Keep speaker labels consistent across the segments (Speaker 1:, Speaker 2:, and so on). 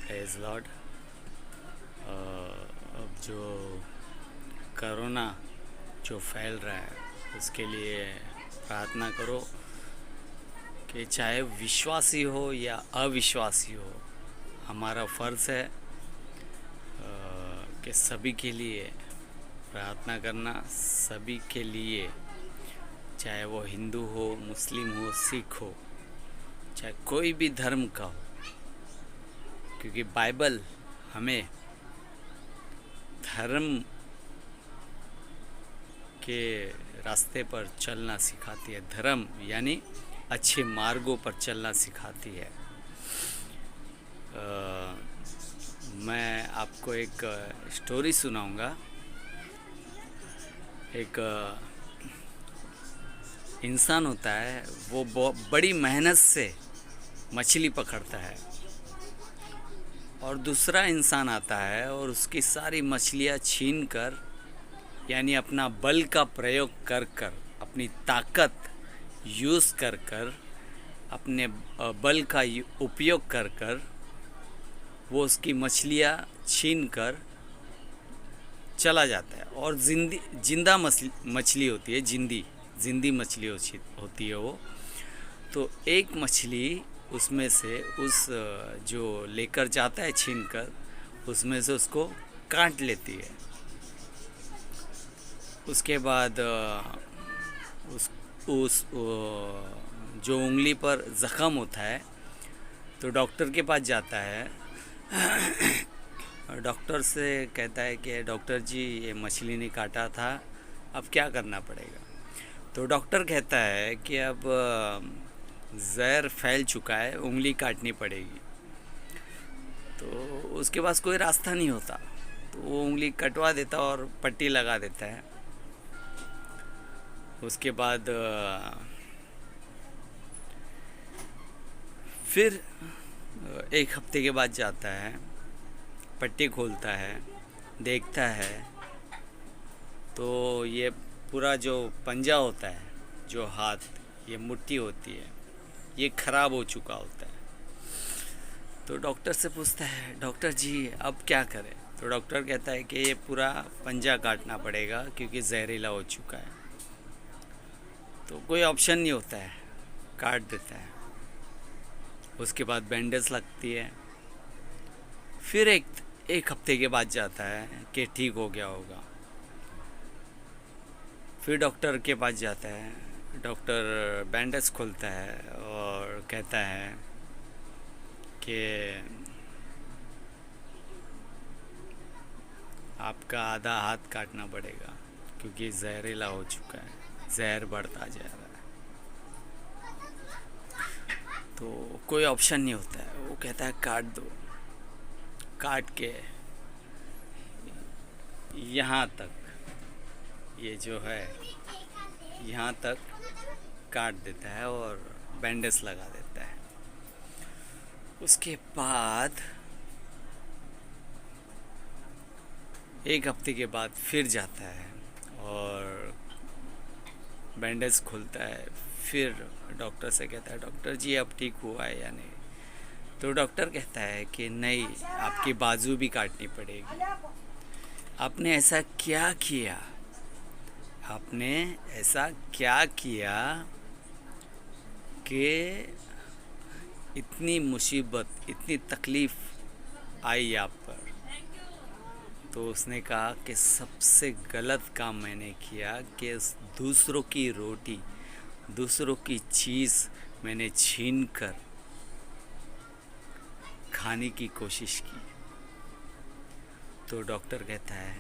Speaker 1: Praise Lord. अब जो corona जो फैल रहा है उसके लिए प्रार्थना करो कि चाहे विश्वासी हो या अविश्वासी हो, हमारा फ़र्ज़ है कि सभी के लिए प्रार्थना करना। सभी के लिए, चाहे वो हिंदू हो, मुस्लिम हो, सिख हो, चाहे कोई भी धर्म का हो, क्योंकि बाइबल हमें धर्म के रास्ते पर चलना सिखाती है। धर्म यानी अच्छे मार्गों पर चलना सिखाती है। मैं आपको एक स्टोरी सुनाऊंगा। एक इंसान होता है, वो बड़ी मेहनत से मछली पकड़ता है, और दूसरा इंसान आता है और उसकी सारी मछलियाँ छीन कर, यानी अपना बल का प्रयोग कर कर, अपनी ताकत यूज़ कर कर, अपने बल का उपयोग कर कर वो उसकी मछलियाँ छीन कर चला जाता है। और जिंदा मछली होती है, जिंदी मछली होती है वो। तो एक मछली उसमें से जो लेकर जाता है छीन कर, उसमें से उसको काट लेती है। उसके बाद उस जो उंगली पर ज़ख़म होता है, तो डॉक्टर के पास जाता है और डॉक्टर से कहता है कि डॉक्टर जी, ये मछली ने काटा था, अब क्या करना पड़ेगा। तो डॉक्टर कहता है कि अब जहर फैल चुका है, उंगली काटनी पड़ेगी। तो उसके पास कोई रास्ता नहीं होता, तो वो उंगली कटवा देता और पट्टी लगा देता है। उसके बाद फिर एक हफ्ते के बाद जाता है, पट्टी खोलता है, देखता है तो ये पूरा जो पंजा होता है, जो हाथ, ये मुट्ठी होती है, ये ख़राब हो चुका होता है। तो डॉक्टर से पूछता है, डॉक्टर जी अब क्या करें। तो डॉक्टर कहता है कि ये पूरा पंजा काटना पड़ेगा क्योंकि जहरीला हो चुका है। तो कोई ऑप्शन नहीं होता है, काट देता है। उसके बाद बैंडेज लगती है। फिर एक हफ्ते के बाद जाता है कि ठीक हो गया होगा। फिर डॉक्टर के पास जाता है, डॉक्टर बैंडेज खोलता है और कहता है कि आपका आधा हाथ काटना पड़ेगा क्योंकि जहरीला हो चुका है, जहर बढ़ता जा रहा है। तो कोई ऑप्शन नहीं होता है, वो कहता है काट दो। काट के यहाँ तक, ये जो है यहाँ तक काट देता है और बैंडेज लगा देता है। उसके बाद एक हफ्ते के बाद फिर जाता है और बैंडेज खोलता है। फिर डॉक्टर से कहता है, डॉक्टर जी अब ठीक हुआ है या नहीं। तो डॉक्टर कहता है कि नहीं, आपकी बाजू भी काटनी पड़ेगी। आपने ऐसा क्या किया, आपने ऐसा क्या किया कि इतनी मुसीबत, इतनी तकलीफ़ आई आप पर। तो उसने कहा कि सबसे गलत काम मैंने किया कि दूसरों की रोटी, दूसरों की चीज़ मैंने छीन कर खाने की कोशिश की। तो डॉक्टर कहता है,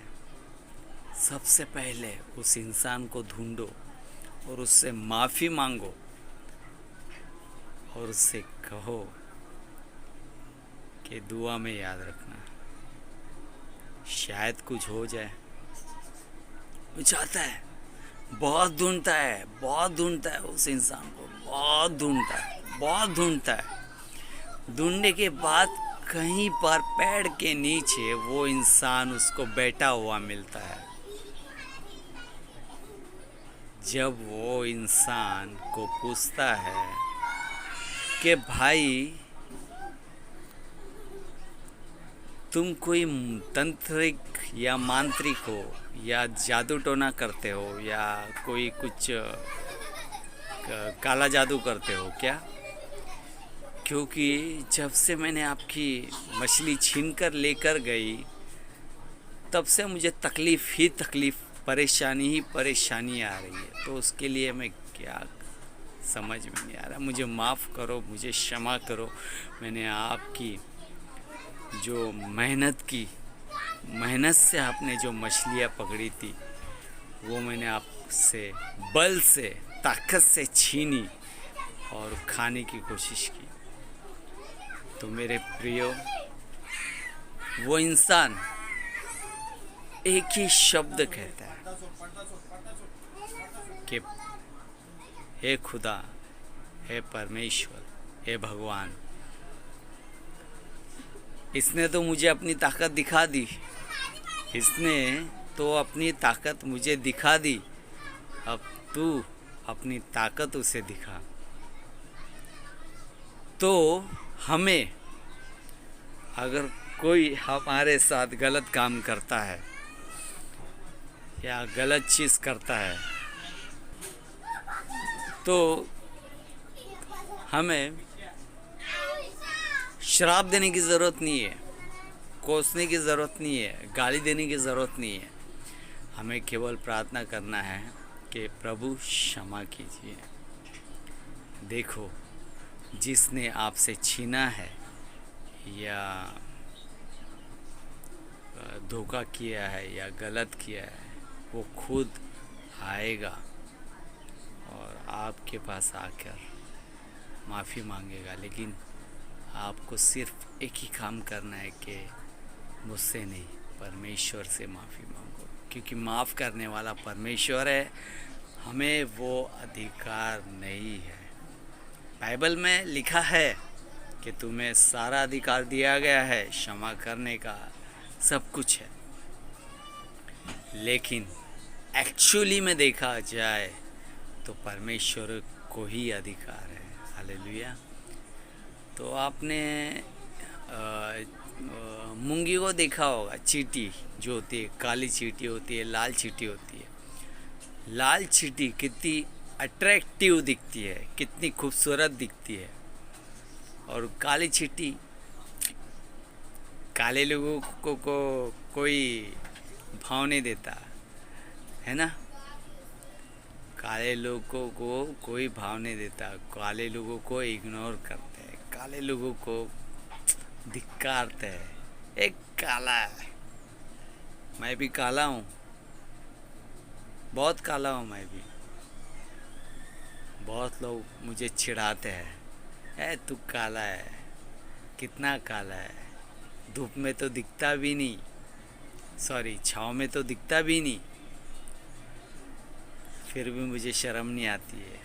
Speaker 1: सबसे पहले उस इंसान को ढूंढो और उससे माफ़ी मांगो और उससे कहो कि दुआ में याद रखना, शायद कुछ हो जाए। वो चाहता है, बहुत ढूंढता है उस इंसान को, बहुत ढूंढता है। ढूंढने के बाद कहीं पर पेड़ के नीचे वो इंसान उसको बैठा हुआ मिलता है। जब वो इंसान को पूछता है कि भाई तुम कोई तंत्रिक या मांत्रिक हो या जादू टोना करते हो या कोई कुछ काला जादू करते हो क्या? क्योंकि जब से मैंने आपकी मछली छीन कर लेकर गई तब से मुझे तकलीफ़ ही तकलीफ़, परेशानी ही परेशानी आ रही है। तो उसके लिए मैं क्या, समझ में नहीं आ रहा। मुझे माफ़ करो, मुझे क्षमा करो। मैंने आपकी जो मेहनत की, मेहनत से आपने जो मछलियाँ पकड़ी थी वो मैंने आपसे बल से, ताकत से छीनी और खाने की कोशिश की। तो मेरे प्रियो, वो इंसान एक ही शब्द कहता है कि हे खुदा, हे परमेश्वर, हे भगवान। इसने तो मुझे अपनी ताकत दिखा दी, इसने तो अपनी ताकत मुझे दिखा दी, अब तू अपनी ताकत उसे दिखा। तो हमें, अगर कोई हमारे साथ गलत काम करता है या गलत चीज़ करता है तो हमें श्राप देने की ज़रूरत नहीं है, कोसने की ज़रूरत नहीं है, गाली देने की ज़रूरत नहीं है। हमें केवल प्रार्थना करना है कि प्रभु क्षमा कीजिए। देखो, जिसने आपसे छीना है या धोखा किया है या गलत किया है, वो खुद आएगा और आपके पास आकर माफ़ी मांगेगा। लेकिन आपको सिर्फ एक ही काम करना है कि मुझसे नहीं, परमेश्वर से माफ़ी मांगो, क्योंकि माफ़ करने वाला परमेश्वर है। हमें वो अधिकार नहीं है। बाइबल में लिखा है कि तुम्हें सारा अधिकार दिया गया है, क्षमा करने का सब कुछ है। लेकिन एक्चुअली में देखा जाए तो परमेश्वर को ही अधिकार है। हालेलुया। तो आपने मूंगी को देखा होगा, चींटी जो होती है, काली चींटी होती है, लाल चींटी होती है। लाल चींटी कितनी अट्रैक्टिव दिखती है, कितनी खूबसूरत दिखती है, और काली चींटी काले लोगों को कोई भाव नहीं देता है ना। काले लोगों को कोई भाव नहीं देता, काले लोगों को इग्नोर करते हैं, काले लोगों को धिक्कारते हैं। एक काला है, मैं भी काला हूँ, बहुत काला हूँ मैं भी। बहुत लोग मुझे चिढ़ाते हैं, ए तू काला है, कितना काला है, धूप में तो दिखता भी नहीं, सॉरी छाँव में तो दिखता भी नहीं। फिर भी मुझे शर्म नहीं आती है,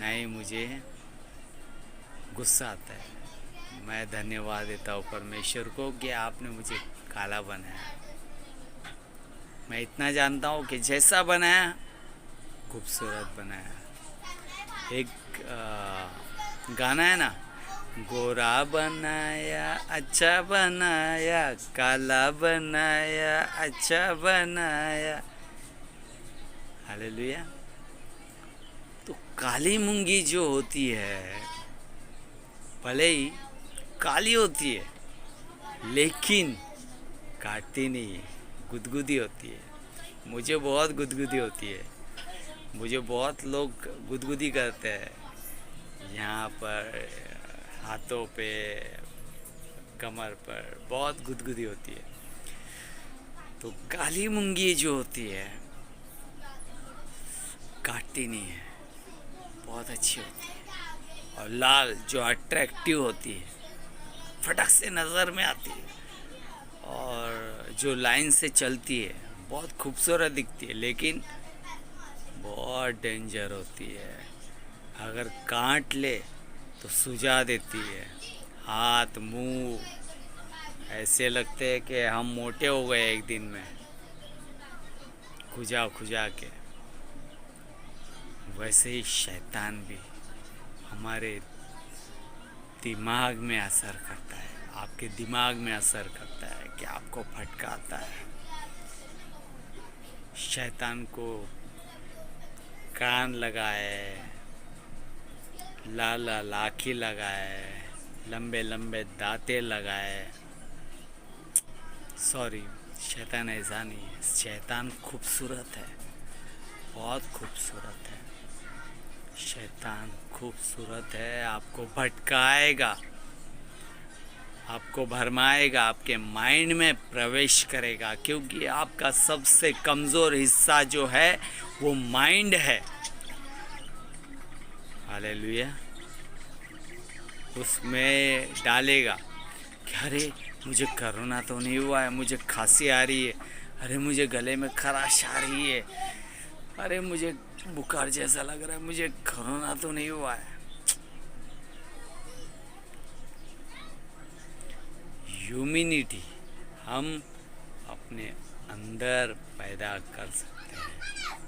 Speaker 1: नहीं मुझे गुस्सा आता है। मैं धन्यवाद देता हूँ परमेश्वर को कि आपने मुझे काला बनाया। मैं इतना जानता हूँ कि जैसा बनाया खूबसूरत बनाया। एक गाना है ना, गोरा बनाया अच्छा बनाया, काला बनाया अच्छा बनाया। हालेलुया। तो काली मूंगी जो होती है, भले ही काली होती है लेकिन काटती नहीं है, गुदगुदी होती है। मुझे बहुत गुदगुदी होती है, मुझे बहुत लोग गुदगुदी करते हैं, यहाँ पर, हाथों पे, कमर पर बहुत गुदगुदी होती है। तो काली मूंगी जो होती है काटती नहीं है, बहुत अच्छी होती है। और लाल जो अट्रैक्टिव होती है, फटक से नज़र में आती है, और जो लाइन से चलती है बहुत खूबसूरत दिखती है, लेकिन बहुत डेंजर होती है। अगर काट ले तो सुझा देती है, हाथ मुंह ऐसे लगते हैं कि हम मोटे हो गए एक दिन में, खुजा खुजा के। वैसे ही शैतान भी हमारे दिमाग में असर करता है, आपके दिमाग में असर करता है, कि आपको भटकाता है। शैतान को कान लगाए, लाल लाल आँखें लगाए, लंबे लंबे दांते लगाए। सॉरी, शैतान ऐसा नहीं है। शैतान खूबसूरत है, बहुत खूबसूरत है। शैतान खूबसूरत है, आपको भटकाएगा, आपको भरमाएगा, आपके माइंड में प्रवेश करेगा, क्योंकि आपका सबसे कमज़ोर हिस्सा जो है वो माइंड है। हालेलुया। उसमें डालेगा कि अरे मुझे कोरोना तो नहीं हुआ है, मुझे खांसी आ रही है, अरे मुझे गले में खराश आ रही है, अरे मुझे बुखार जैसा लग रहा है, मुझे कोरोना तो नहीं हुआ है। ह्यूमिनिटी हम अपने अंदर पैदा कर सकते हैं।